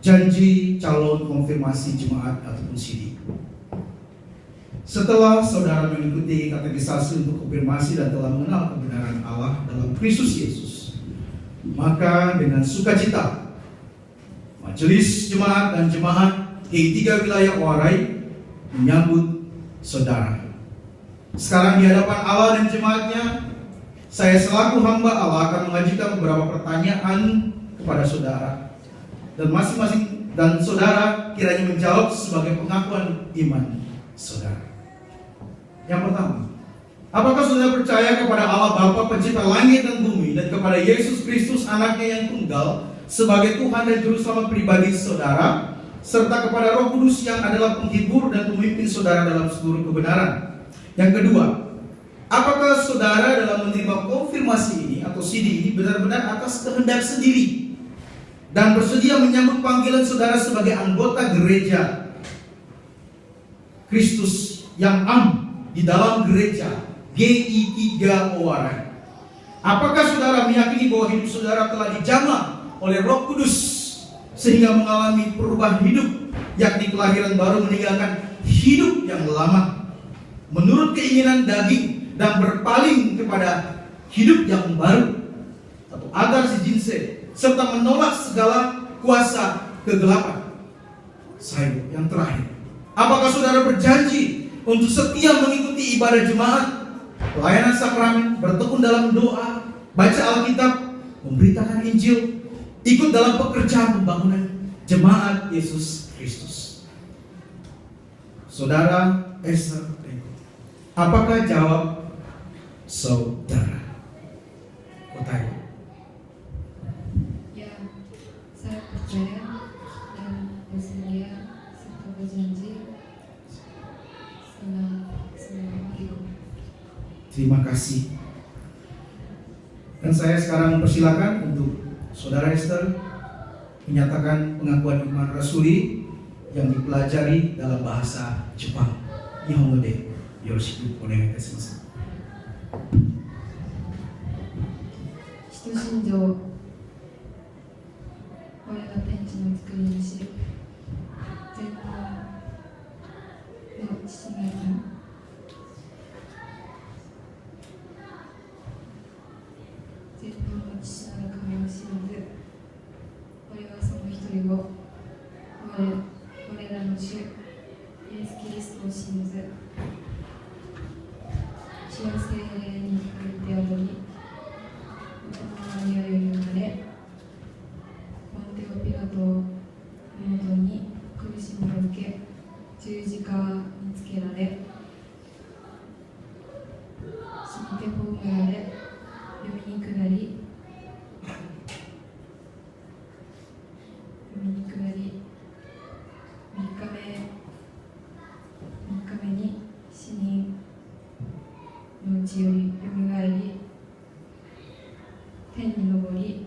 janji calon konfirmasi jemaat ataupun CD. Setelah saudara mengikuti katekisasi untuk konfirmasi dan telah mengenal kebenaran Allah dalam Kristus Yesus, maka dengan sukacita majelis jemaat dan jemaat di 3 wilayah Warai menyambut saudara. Sekarang di hadapan Allah dan jemaatnya, saya selaku hamba Allah akan mengajukan beberapa pertanyaan kepada saudara, dan masing-masing dan saudara kiranya menjawab sebagai pengakuan iman saudara. Yang pertama, apakah saudara percaya kepada Allah Bapa pencipta langit dan bumi, dan kepada Yesus Kristus anaknya yang tunggal sebagai Tuhan dan Juru Selamat pribadi saudara, serta kepada Roh Kudus yang adalah penghibur dan pemimpin saudara dalam seluruh kebenaran? Yang kedua, apakah saudara dalam menerima konfirmasi ini atau CD ini benar-benar atas kehendak sendiri dan bersedia menyambut panggilan saudara sebagai anggota gereja Kristus yang am di dalam gereja GI3 Warai? Apakah saudara meyakini bahwa hidup saudara telah dijamah oleh Roh Kudus sehingga mengalami perubahan hidup, yakni kelahiran baru meninggalkan hidup yang lama menurut keinginan daging dan berpaling kepada hidup yang baru atau adar si jinse, serta menolak segala kuasa kegelapan? Yang terakhir, apakah saudara berjanji untuk setia mengikuti ibadah jemaat, pelayanan sakramen, bertekun dalam doa, baca Alkitab, memberitakan Injil, ikut dalam pekerjaan pembangunan jemaat Yesus Kristus? Saudara Esther, apakah jawab saudara? Kotanya. Ya, saya percaya dan bersedia serta berjanji. Assalamualaikum. Terima kasih. Dan saya sekarang mempersilakan untuk saudara Esther menyatakan pengakuan iman rasuli yang dipelajari dalam bahasa Jepang. Nihongo de yoroshiku onegai itasumasu. 使徒信条、我らが天地の作り主、全能の父なる神、全能の父なる神を信ず、我はその一人を、我らの主イエス・キリストを信ず、主の聖霊に光って宿り、マリアより生まれ、ポンテオ・ピラトのもとに苦しみを受け、十字架につけられ、死にて葬られ、海に下り、3日目に死人のうちよりよみがえり、天に昇り、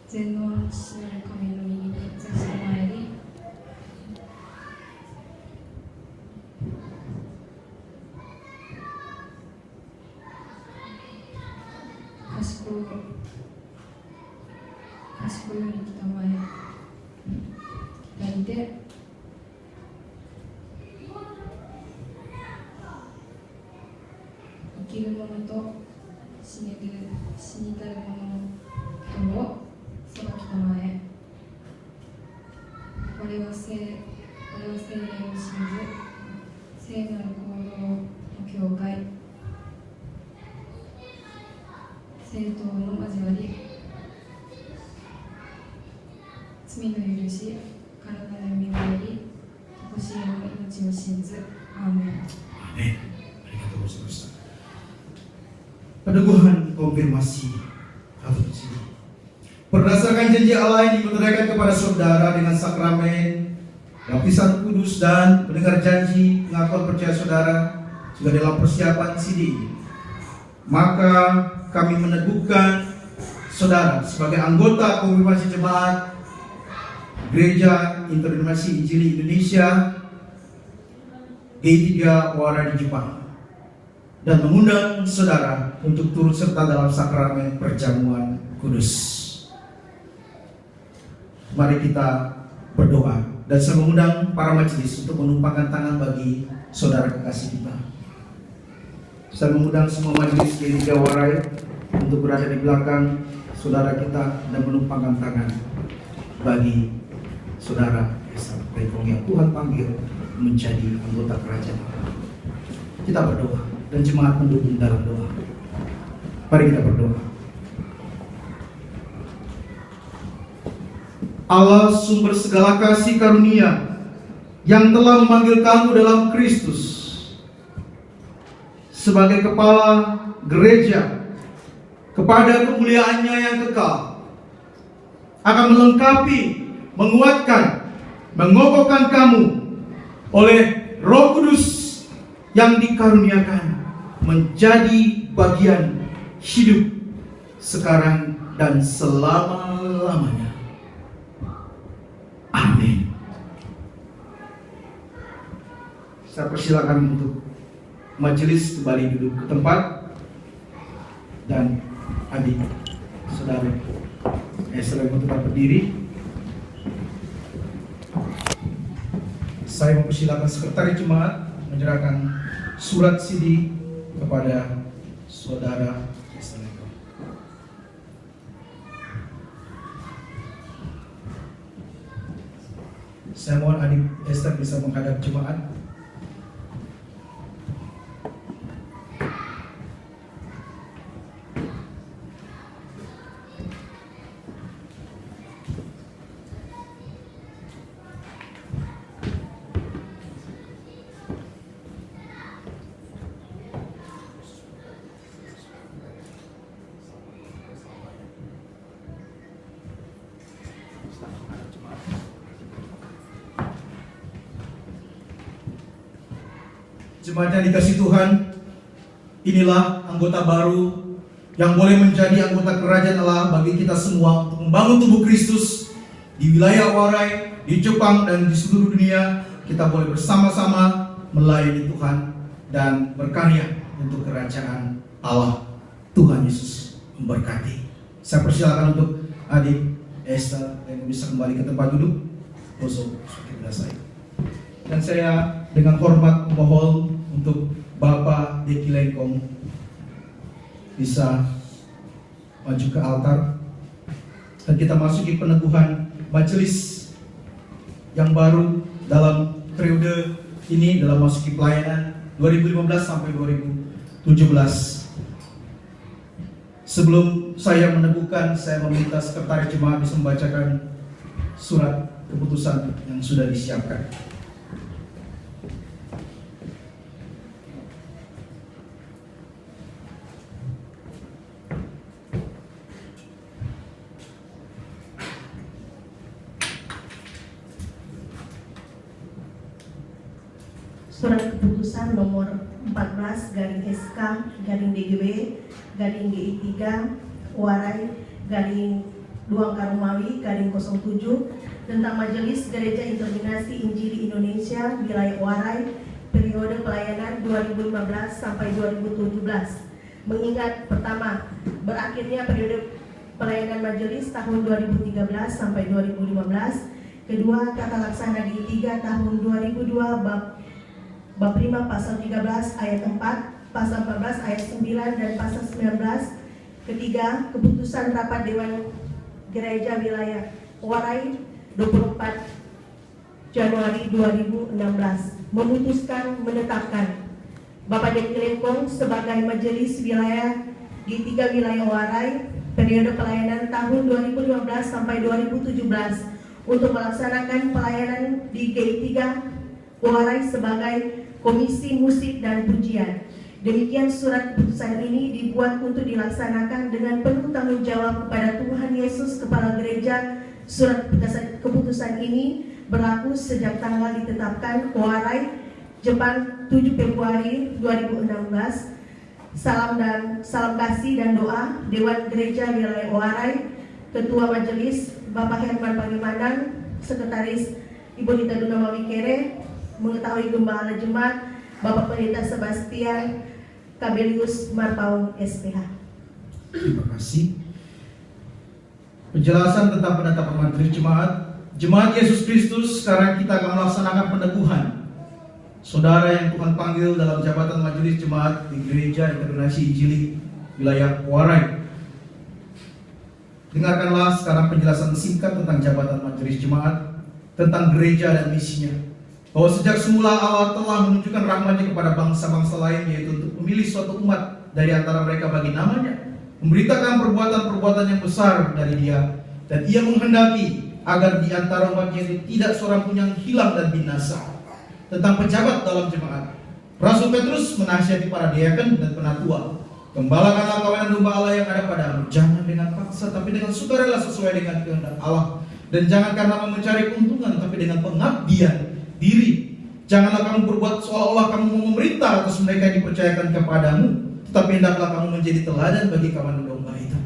全能の父なる神の右に座し参り、賢より北前左で生きる者と死にたる者とを空北前、我は聖霊を信ず、聖なる行動の教会、聖道の交わり、罪の許し、体のよみがえり、常しえの命を信ず。アーメン。Amin. Peneguhan konfirmasi harus disini. Berdasarkan janji Allah yang dimeteraikan kepada saudara dengan sakramen, baptisan kudus dan mendengar janji pengakuan percaya saudara juga dalam persiapan CD ini, maka kami meneguhkan saudara sebagai anggota konfirmasi jemaat Gereja Interdenominasi Injili Indonesia GI3 Warai di Jepang. dan mengundang saudara untuk turut serta dalam sakramen perjamuan kudus. Mari kita berdoa dan saya mengundang para majelis untuk menumpangkan tangan bagi saudara kekasih kita. Saya mengundang semua majelis Gereja Warai untuk berada di belakang saudara kita dan menumpangkan tangan bagi saudara Esa Taekong yang Tuhan panggil menjadi anggota kerajaan Allah. Kita berdoa dan jemaat mendukung dalam doa. Mari kita berdoa. Allah sumber segala kasih karunia yang telah memanggil kamu dalam Kristus sebagai kepala gereja kepada kemuliaannya yang kekal, akan melengkapi, menguatkan, mengokohkan kamu oleh Roh Kudus yang dikaruniakan menjadi bagian hidup sekarang dan selama-lamanya. Amin. Saya persilakan untuk majelis kembali duduk ke tempat dan adik saudara Esther untuk tetap berdiri. Saya mempersilakan sekretaris jemaat menyerahkan surat CD kepada saudara Esther. Saya mohon adik Esther bisa menghadap jemaat. Jemaat yang dikasih Tuhan, inilah anggota baru yang boleh menjadi anggota kerajaan Allah bagi kita semua untuk membangun tubuh Kristus di wilayah Warai, di Jepang dan di seluruh dunia. Kita boleh bersama-sama melayani Tuhan dan berkarya untuk kerajaan Allah. Tuhan Yesus memberkati. Saya persilakan untuk adik Esther yang bisa kembali ke tempat duduk. Dan saya dengan hormat memohon untuk Bapak Deki Lengkong bisa maju ke altar dan kita masuki peneguhan majelis yang baru dalam periode ini dalam masuki pelayanan 2015 sampai 2017. Sebelum saya meneguhkan, saya meminta sekretaris jemaat bisa membacakan surat keputusan yang sudah disiapkan. Surat keputusan nomor 14 garing SK garing DGB garing GI3 Warai garing Duang Karumawi garing 07 tentang Majelis Gereja Interminasi Injili Indonesia wilayah Warai periode pelayanan 2015 sampai 2017. Mengingat pertama, berakhirnya periode pelayanan majelis tahun 2013 sampai 2015. Kedua, tata laksana GI3 tahun 2002 Bab 5 pasal 13 ayat 4, pasal 14 ayat 9 dan pasal 19. Ketiga, keputusan rapat Dewan Gereja Wilayah Warai 24 Januari 2016 memutuskan menetapkan Bapak Deki Lengkong sebagai Majelis Wilayah G3 Wilayah Warai periode pelayanan tahun 2015 sampai 2017 untuk melaksanakan pelayanan di G3 Warai sebagai Komisi Musik dan Pujian. Demikian surat keputusan ini dibuat untuk dilaksanakan dengan penuh tanggung jawab kepada Tuhan Yesus Kepala Gereja. Surat keputusan ini berlaku sejak tanggal ditetapkan Warai, Jepang 7 Februari 2016. Salam kasih dan doa Dewan Gereja Wilayah Warai, Ketua Majelis Bapak Herman Pangemanan, Sekretaris Ibu Nita Dunamawi Kere, mengetahui Gembala Jemaat Bapak Pendeta Sebastian Kabelius Marpaung SPH. Terima kasih. Penjelasan tentang penetapan majelis Jemaat Yesus Kristus. Sekarang kita akan melaksanakan peneguhan saudara yang Tuhan panggil dalam jabatan majelis jemaat di Gereja Internasi Injili wilayah Warai. Dengarkanlah sekarang penjelasan singkat tentang jabatan majelis jemaat, tentang gereja dan misinya. Bahwa sejak semula Allah telah menunjukkan rahmat-Nya kepada bangsa-bangsa lain, yaitu untuk memilih suatu umat dari antara mereka bagi namanya, memberitakan perbuatan-perbuatan yang besar dari Dia, dan Ia menghendaki agar di antara umat-Nya itu tidak seorang pun yang hilang dan binasa. Tentang pejabat dalam jemaat, Rasul Petrus menasihati para diaken dan penatua, gembalakanlah kawanan domba Allah yang ada padamu, jangan dengan paksa tapi dengan sukarela sesuai dengan kehendak Allah, dan jangan karena mencari keuntungan tapi dengan pengabdian diri. Janganlah kamu berbuat seolah-olah kamu mau memerintah atas mereka yang dipercayakan kepadamu, tetapi hendaklah kamu menjadi teladan bagi kawanan domba itu.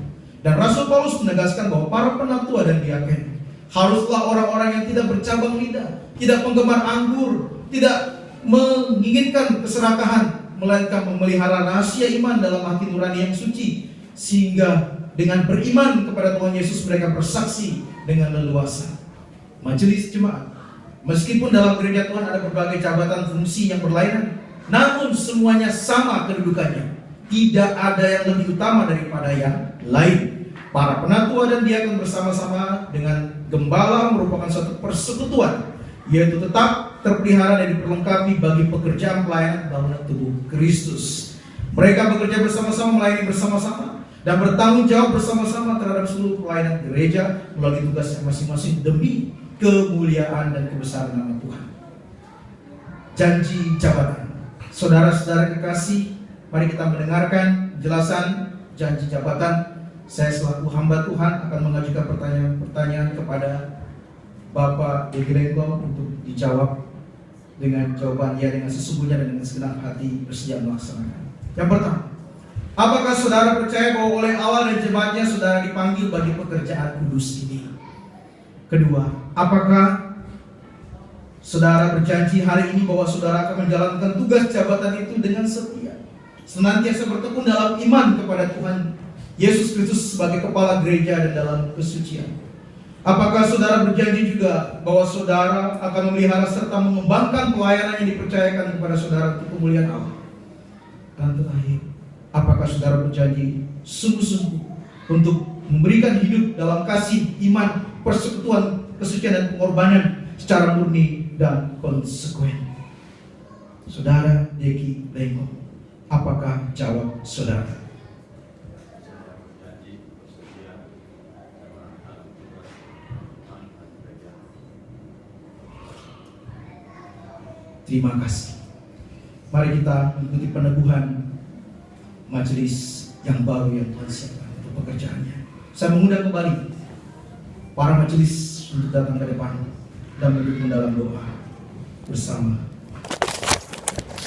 Dan Rasul Paulus menegaskan bahwa para penatua dan diaken haruslah orang-orang yang tidak bercabang lidah, tidak penggemar anggur, tidak menginginkan keserakahan, melainkan memelihara rahasia iman dalam hati nurani yang suci, sehingga dengan beriman kepada Tuhan Yesus mereka bersaksi dengan leluasa. Majelis jemaat, meskipun dalam gereja Tuhan ada berbagai jabatan fungsi yang berlainan, namun semuanya sama kedudukannya. Tidak ada yang lebih utama daripada yang lain. Para penatua dan diakon bersama-sama dengan gembala merupakan suatu persekutuan, yaitu tetap terpelihara dan diperlengkapi bagi pekerjaan pelayanan bangunan tubuh Kristus. Mereka bekerja bersama-sama, melayani bersama-sama, dan bertanggung jawab bersama-sama terhadap seluruh pelayanan gereja melalui tugasnya masing-masing demi kemuliaan dan kebesaran nama Tuhan. Janji jabatan. Saudara-saudara kekasih, mari kita mendengarkan penjelasan janji jabatan. Saya selaku hamba Tuhan akan mengajukan pertanyaan kepada Bapak Degrenggo untuk dijawab dengan jawaban ya dengan sesungguhnya dan dengan segenap hati bersedia melaksanakan. Yang pertama, apakah saudara percaya bahwa oleh Allah dan jemaatnya saudara dipanggil bagi pekerjaan kudus ini? Kedua, apakah saudara berjanji hari ini bahwa saudara akan menjalankan tugas jabatan itu dengan setia, senantiasa bertekun dalam iman kepada Tuhan Yesus Kristus sebagai kepala gereja dan dalam kesucian? Apakah saudara berjanji juga bahwa saudara akan memelihara serta mengembangkan pelayanan yang dipercayakan kepada saudara untuk kemuliaan Allah? Dan terakhir, apakah saudara berjanji sungguh-sungguh untuk memberikan hidup dalam kasih, iman, persekutuan, kesucian dan pengorbanan secara murni dan konsekuen? Saudara Deki Lenggo, apakah jawab saudara? Terima kasih. Mari kita mengikuti peneguhan majelis yang baru yang Tuhan siapkan untuk pekerjaannya. Saya mengundang kembali para majelis untuk datang ke depan dan mendukung dalam doa bersama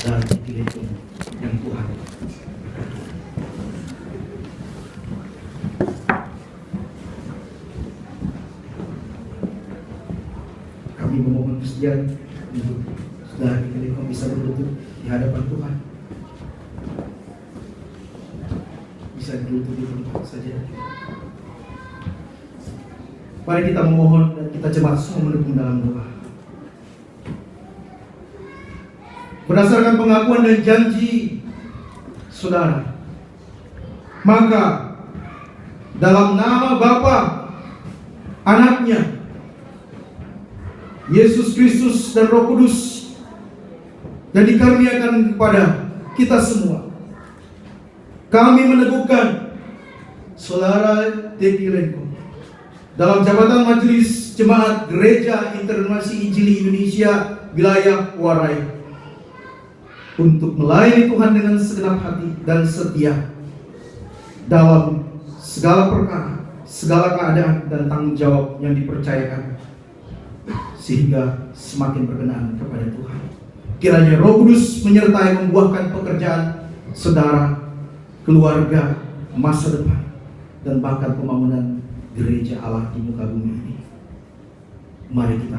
dan dipilih yang Tuhan. Kami memohon kesediaan untuk saudara dipilih bisa berlutut di hadapan Tuhan. Bisa berlutut di tempat saja. Mari kita memohon dan kita jemaat semua mendukung dalam doa. Berdasarkan pengakuan dan janji saudara, maka dalam nama Bapa, Anaknya, Yesus Kristus dan Roh Kudus, dan dikaruniakan kepada kita semua, kami meneguhkan saudara Deki Lenggo dalam jabatan majelis jemaat Gereja Internasi Injili Indonesia wilayah Warai untuk melayani Tuhan dengan segenap hati dan setia dalam segala perkara, segala keadaan dan tanggung jawab yang dipercayakan, sehingga semakin berkenan kepada Tuhan. Kiranya Roh Kudus menyertai membuahkan pekerjaan saudara, keluarga, masa depan, dan bahkan pembangunan gereja Allah di muka bumi ini. Mari kita